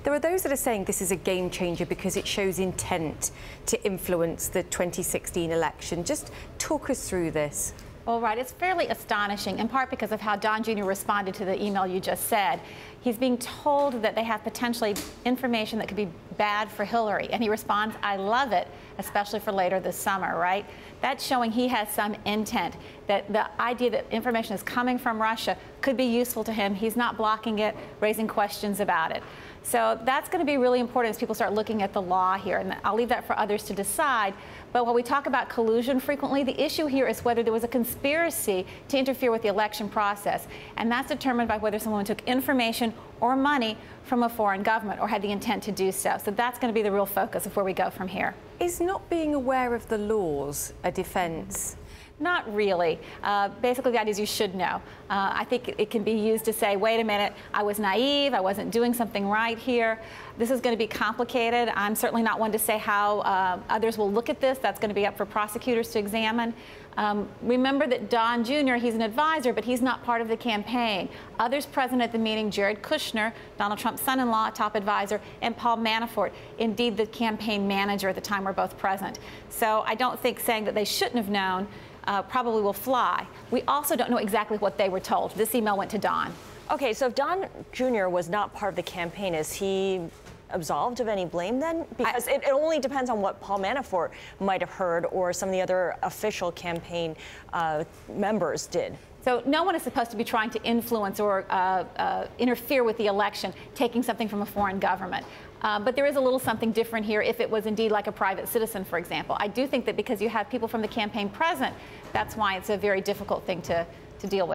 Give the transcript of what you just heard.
There are those that are saying this is a game changer because it shows intent to influence the 2016 election. Just talk us through this. Well, right, it's fairly astonishing, in part because of how Don Jr. responded to the email you just said. He's being told that they have potentially information that could be bad for Hillary, and he responds, "I love it," especially for later this summer, right? That's showing he has some intent, that the idea that information is coming from Russia could be useful to him. He's not blocking it, raising questions about it. So that's going to be really important as people start looking at the law here, and I'll leave that for others to decide. But when we talk about collusion frequently, the issue here is whether there was a conspiracy to interfere with the election process, and that's determined by whether someone took information or money from a foreign government or had the intent to do so. So that's going to be the real focus of where we go from here. Is not being aware of the laws a defense? Not really. Basically, the idea is you should know. I think it can be used to say, wait a minute, I was naive, I wasn't doing something right here. This is going to be complicated. I'm certainly not one to say how others will look at this. That's going to be up for prosecutors to examine. Remember that Don Jr., he's an advisor, but he's not part of the campaign. Others present at the meeting, Jared Kushner, Donald Trump's son-in-law, top advisor, and Paul Manafort, indeed the campaign manager at the time, were both present. So I don't think saying that they shouldn't have known probably will fly. We also don't know exactly what they were told. This email went to Don. Okay, so if Don Jr. was not part of the campaign, is he absolved of any blame then? Because it only depends on what Paul Manafort might have heard or some of the other official campaign members did. So no one is supposed to be trying to influence or interfere with the election, taking something from a foreign government. But there is a little something different here if it was indeed like a private citizen, for example. I do think that because you have people from the campaign present, that's why it's a very difficult thing to deal with.